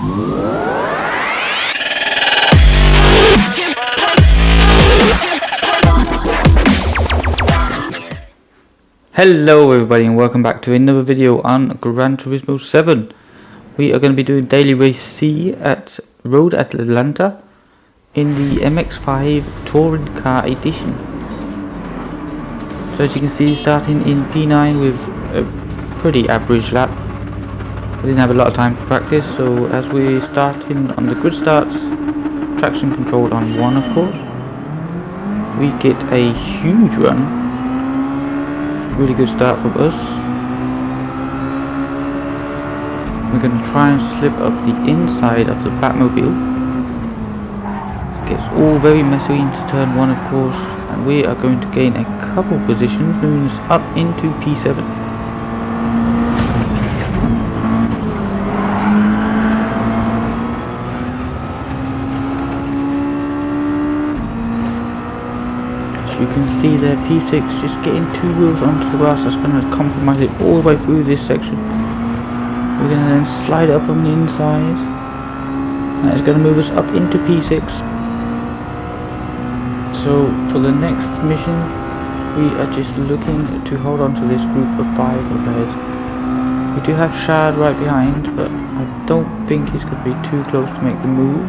Hello everybody and welcome back to another video on Gran Turismo 7. We are going to be doing Daily Race C at Road Atlanta in the MX-5 Touring Car Edition. So as you can see, starting in P9 with a pretty average lap. We didn't have a lot of time to practice, so as we're starting on the grid starts, traction controlled on 1 of course, we get a huge run. Really good start from us. We're going to try and slip up the inside of the Batmobile. It gets all very messy into turn 1 of course, and we are going to gain a couple positions, moving us up into P7. You can see there P6 just getting 2 wheels onto the grass. That's going to compromise it all the way through this section. We're going to then slide it up on the inside. That is going to move us up into P6. So for the next mission we are just looking to hold on to this group of 5 up ahead. We do have Shard right behind, but I don't think he's going to be too close to make the move.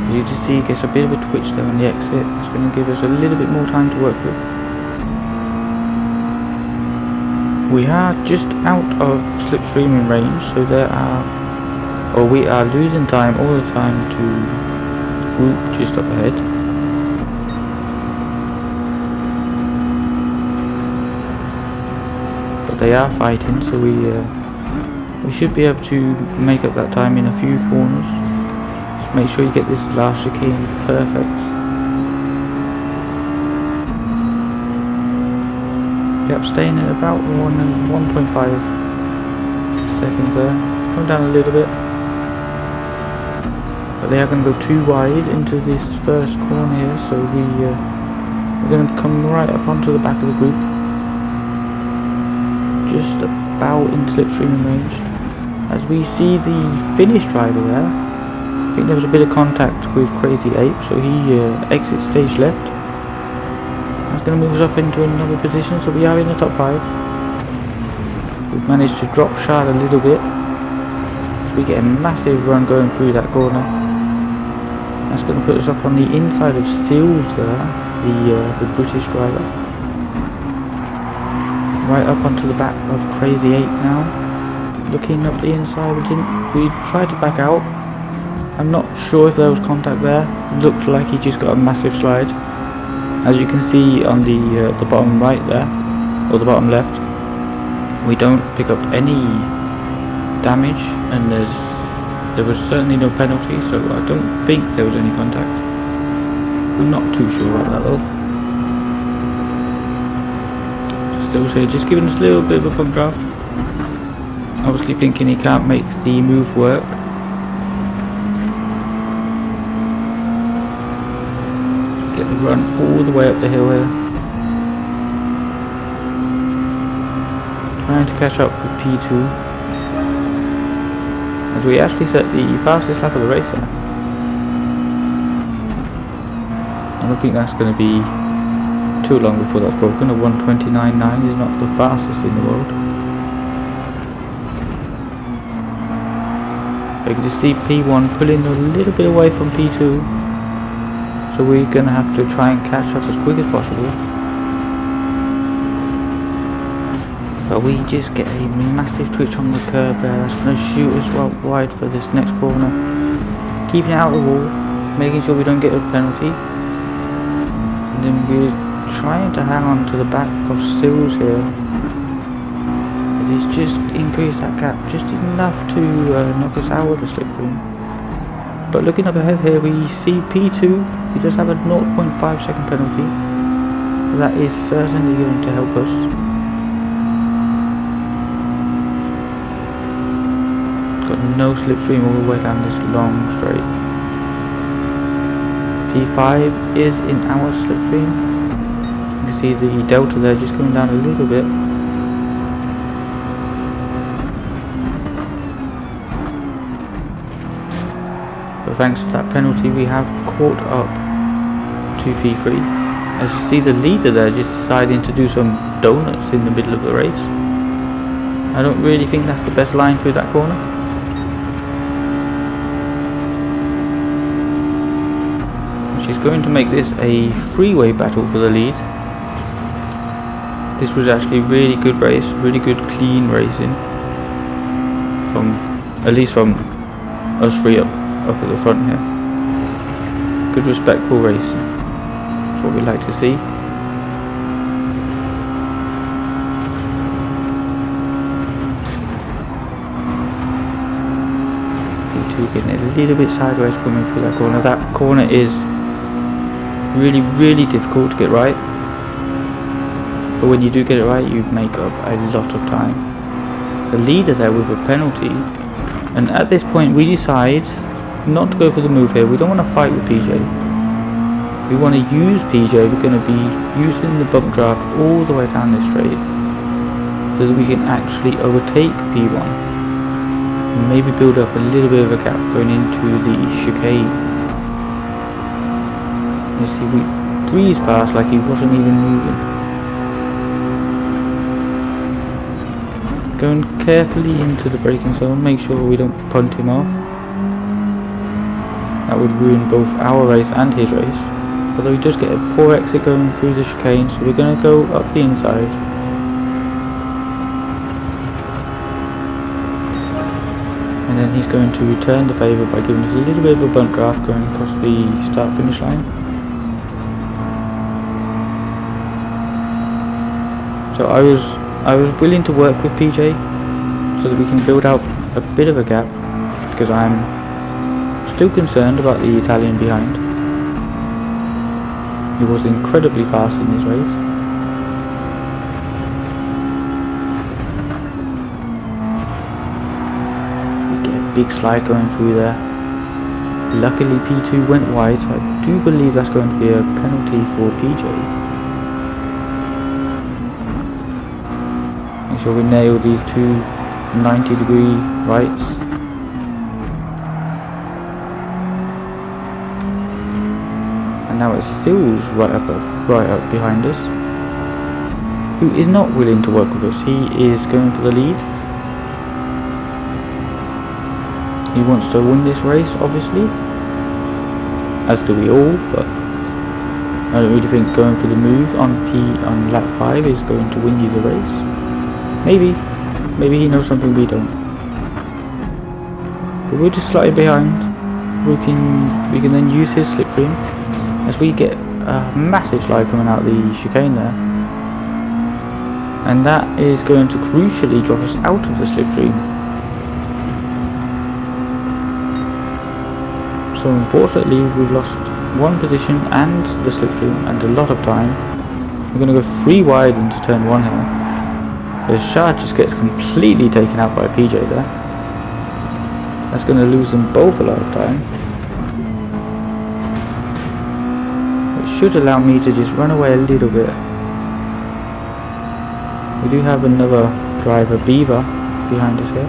You can see he gets a bit of a twitch there on the exit. It's going to give us a little bit more time to work with. We are just out of slipstreaming range, so we are losing time all the time to group just up ahead. But they are fighting, so we should be able to make up that time in a few corners. Make sure you get this last chicane perfect. Yep, staying at about 1.5 seconds there. Come down a little bit. But they are going to go too wide into this first corner here, so we're going to come right up onto the back of the group. Just about in slipstreaming range. As we see the finish driver there. I think there was a bit of contact with Crazy Ape, so he exits stage left. That's going to move us up into another position, so we are in the top 5. We've managed to drop Shard a little bit, so we get a massive run going through that corner. That's going to put us up on the inside of Seals there, the British driver. Right up onto the back of Crazy Ape now. Looking up the inside, we tried to back out. I'm not sure if there was contact there. Looked like he just got a massive slide. As you can see on the bottom right there, or the bottom left, we don't pick up any damage, and there was certainly no penalty, so I don't think there was any contact. I'm not too sure about that though. Still say, just giving us a little bit of a pump draft. Obviously thinking he can't make the move work. Run all the way up the hill here. Trying to catch up with P2. As we actually set the fastest lap of the race there. I don't think that's going to be too long before that's broken. A 1:29.9 is not the fastest in the world. You can just see P1 pulling a little bit away from P2. So we're going to have to try and catch up as quick as possible. But we just get a massive twitch on the curb there. That's going to shoot us well wide for this next corner. Keeping it out of the wall, making sure we don't get a penalty. And then we're trying to hang on to the back of Sills here. But he's just increased that gap just enough to knock us out of the slipstream. But looking up ahead here, we see P2. He does have a 0.5 second penalty, so that is certainly going to help us. Got no slipstream all the way down this long straight. P5 is in our slipstream. You can see the delta there just coming down a little bit. but thanks to that penalty we have caught up to P3. As you see, the leader there just deciding to do some donuts in the middle of the race. I don't really think that's the best line through that corner. She's going to make this a three-way battle for the lead. This was actually really good race, really good clean racing. At least from us three up at the front here. Good respectful racing. That's what we like to see. P2 getting a little bit sideways coming through that corner. That corner is really difficult to get right. But when you do get it right, you make up a lot of time. The leader there with a penalty, and at this point we decide not to go for the move here. We don't want to fight with PJ. We want to use PJ. We're going to be using the bump draft all the way down this straight so that we can actually overtake P1 and maybe build up a little bit of a gap going into the chicane. You see, we breezed past like he wasn't even moving. Going carefully into the braking zone, make sure we don't punt him off. That would ruin both our race and his race. Although he does get a poor exit going through the chicane, so we're going to go up the inside. And then he's going to return the favour by giving us a little bit of a bunt draft going across the start finish line. So I was willing to work with PJ so that we can build out a bit of a gap, because I'm still concerned about the Italian behind. He was incredibly fast in this race. We get a big slide going through there. Luckily P2 went wide, so I do believe that's going to be a penalty for PJ. Make sure we nail these two 90-degree rights. And now it's Sills right up behind us, who is not willing to work with us. He is going for the lead. He wants to win this race, obviously, as do we all, but I don't really think going for the move on lap 5 is going to win you the race. Maybe he knows something we don't. But we're just slightly behind. We can then use his slipstream as we get a massive slide coming out the chicane there, and that is going to crucially drop us out of the slipstream. So unfortunately we've lost one position and the slipstream and a lot of time. We're going to go 3 wide into turn 1 here. The Shah just gets completely taken out by PJ there. That's going to lose them both a lot of time. It should allow me to just run away a little bit. We do have another driver, Beaver, behind us here,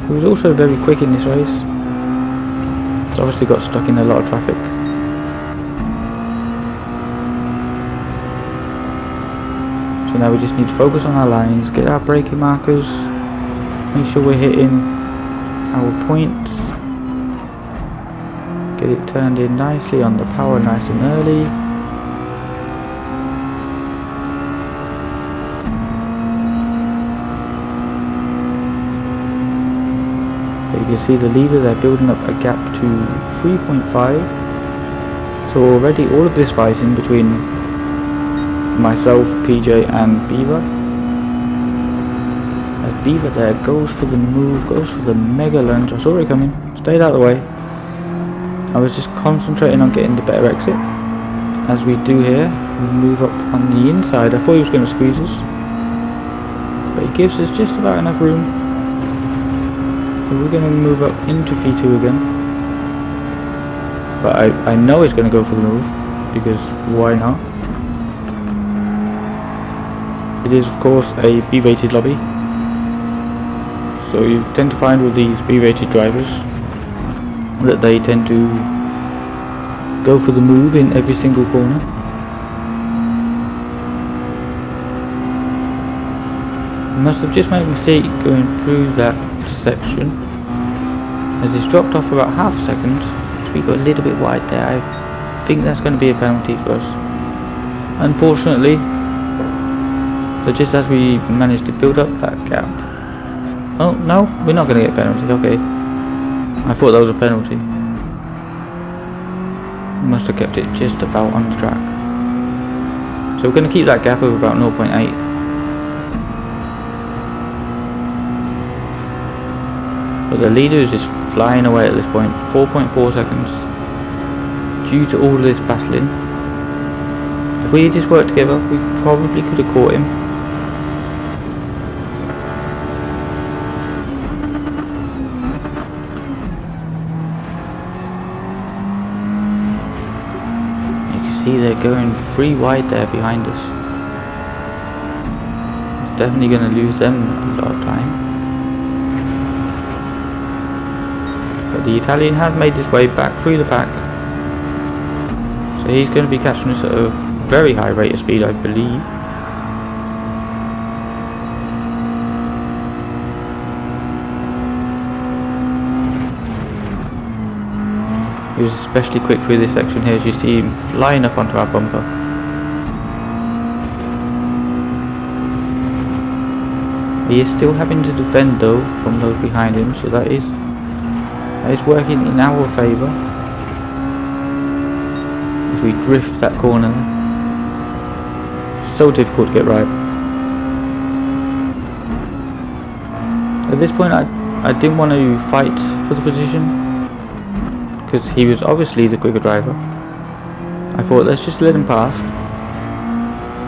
who was also very quick in this race. He's obviously got stuck in a lot of traffic. So now we just need to focus on our lines, get our braking markers, make sure we're hitting our points, get it turned in nicely on the power, nice and early. So you can see the leader, they're building up a gap to 3.5. So already all of this fighting between myself, PJ and Beaver, as Beaver there goes for the move, goes for the mega lunge. I saw it coming, stayed out of the way. I was just concentrating on getting the better exit, as we do here. We move up on the inside. I thought he was going to squeeze us, but he gives us just about enough room. So we're going to move up into P2 again, but I know he's going to go for the move, because why not? It is of course a B-rated lobby, So you tend to find with these B-rated drivers that they tend to go for the move in every single corner. Must have just made a mistake going through that section, as it's dropped off about half a second, so we got a little bit wide there. I think that's going to be a penalty for us, unfortunately. So just as we managed to build up that gap. Oh no, we're not going to get a penalty. Okay, I thought that was a penalty. Must have kept it just about on the track. So we're going to keep that gap of about 0.8. But the leader is just flying away at this point, 4.4 seconds, due to all of this battling. If we had just worked together, we probably could have caught him. You can see they're going 3 wide there behind us. It's definitely going to lose them a lot of time. But the Italian has made his way back through the pack, so he's going to be catching us at a very high rate of speed, I believe. He was especially quick through this section here, as you see him flying up onto our bumper. He is still having to defend though from those behind him, so that is working in our favour as we drift that corner. So difficult to get right. At this point I didn't want to fight for the position, because he was obviously the quicker driver. I thought, let's just let him past.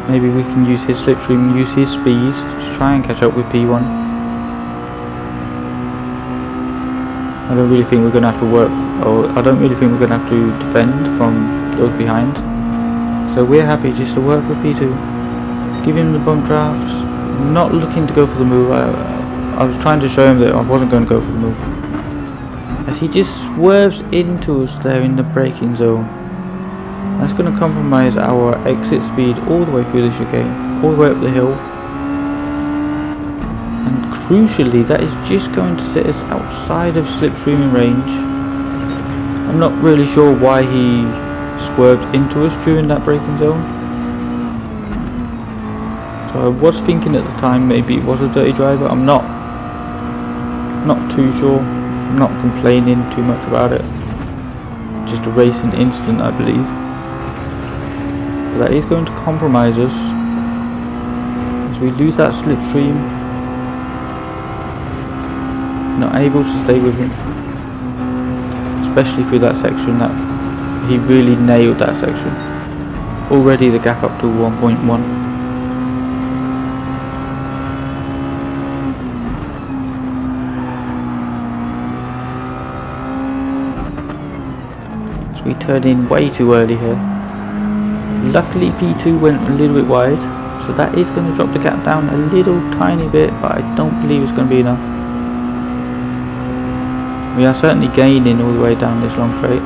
Maybe we can use his slipstream, use his speed to try and catch up with P1. I don't really think we're going to have to work, or I don't really think we're going to have to defend from those behind. So we're happy just to work with P2, give him the bump draft, not looking to go for the move. I was trying to show him that I wasn't going to go for the move, as he just swerves into us there in the braking zone. That's going to compromise our exit speed all the way through the chicane, all the way up the hill. And crucially, that is just going to set us outside of slipstreaming range. I'm not really sure why he swerved into us during that braking zone. So I was thinking at the time maybe it was a dirty driver. I'm not too sure. I'm not complaining too much about it. Just a racing incident, I believe. But that is going to compromise us as we lose that slipstream. Not able to stay with him, especially through that section. That he really nailed that section. Already the gap up to 1.1. So we turned in way too early here. Luckily P2 went a little bit wide, so that is going to drop the gap down a little tiny bit, but I don't believe it's going to be enough. We are certainly gaining all the way down this long straight.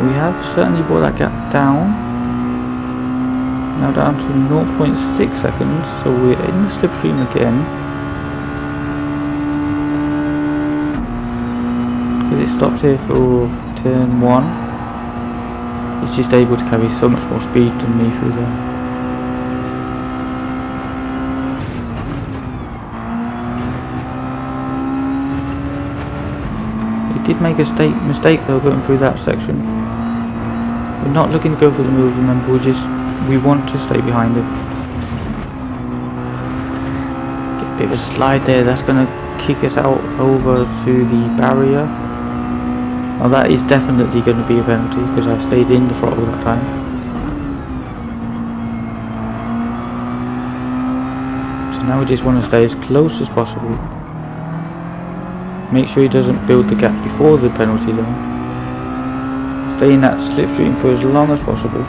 We have certainly brought that gap down. Now down to 0.6 seconds, so we're in the slipstream again. Because it stopped here for turn 1. It's just able to carry so much more speed than me through there. It did make a mistake though going through that section. We're not looking to go for the move, remember, we want to stay behind him. Get a bit of a slide there, that's going to kick us out over to the barrier. Now that is definitely going to be a penalty because I stayed in the throttle that time. So now we just want to stay as close as possible. Make sure he doesn't build the gap before the penalty zone. Stay in that slipstream for as long as possible.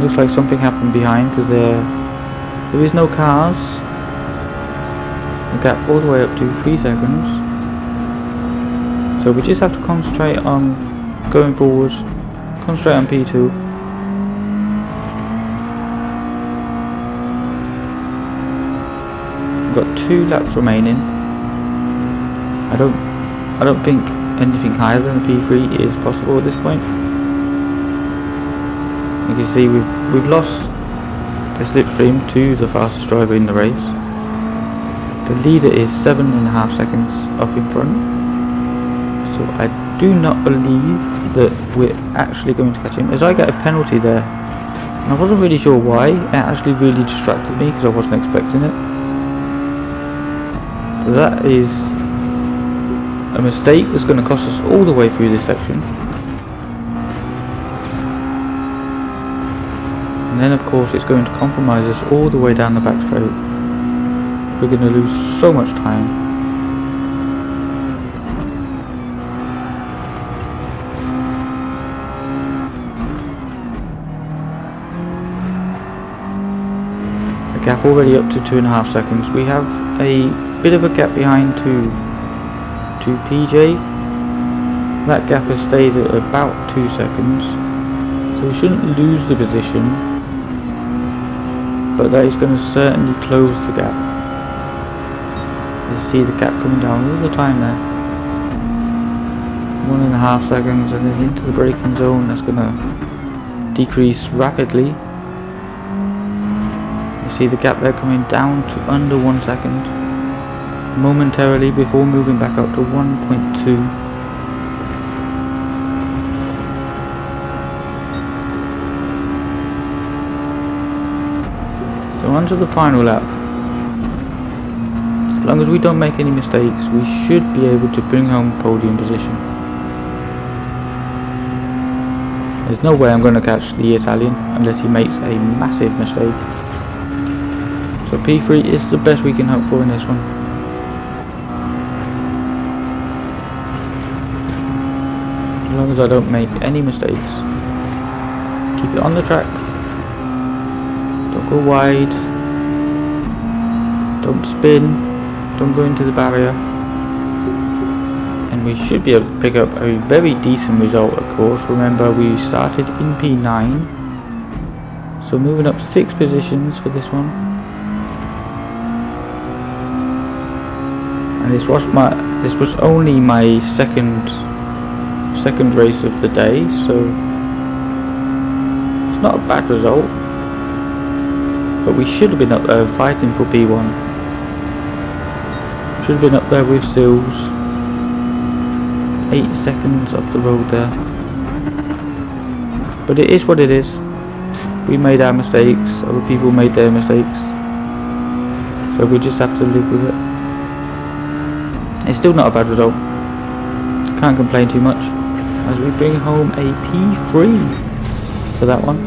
Looks like something happened behind because there is no cars. The gap all the way up to 3 seconds. So we just have to concentrate on going forward. Concentrate on P2. We've got 2 laps remaining. I don't think anything higher than a P3 is possible at this point. You can see we've lost the slipstream to the fastest driver in the race. The leader is 7.5 seconds up in front. So I do not believe that we're actually going to catch him, as I get a penalty there. And I wasn't really sure why. It actually really distracted me because I wasn't expecting it. So that is a mistake that's going to cost us all the way through this section. And then of course it's going to compromise us all the way down the back straight. We're going to lose so much time. The gap already up to 2.5 seconds. We have a bit of a gap behind to PJ. That gap has stayed at about 2 seconds. So we shouldn't lose the position. But that is going to certainly close the gap. You see the gap coming down all the time there. 1.5 seconds, and then into the braking zone. That's going to decrease rapidly. You see the gap there coming down to under 1 second momentarily before moving back up to 1.2. So on to the final lap. As long as we don't make any mistakes, we should be able to bring home podium position. There's no way I'm going to catch the Italian unless he makes a massive mistake. So P3 is the best we can hope for in this one. As long as I don't make any mistakes. Keep it on the track. Don't go wide. Don't spin. Don't go into the barrier. And we should be able to pick up a very decent result, of course. Remember, we started in P9. So moving up 6 positions for this one. And this was only my second race of the day, so it's not a bad result. But we should have been up there fighting for P1. Should have been up there with Sills. 8 seconds up the road there. But it is what it is. We made our mistakes, other people made their mistakes. So we just have to live with it. It's still not a bad result. Can't complain too much. As we bring home a P3 for that one.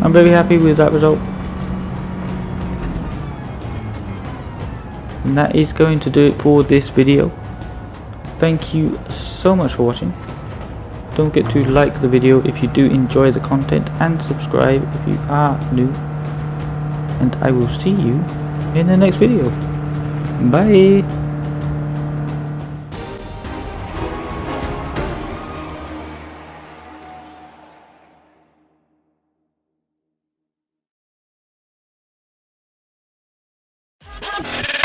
I'm very happy with that result. And that is going to do it for this video. Thank you so much for watching. Don't forget to like the video if you do enjoy the content, and subscribe if you are new. And I will see you in the next video. Bye. Pump.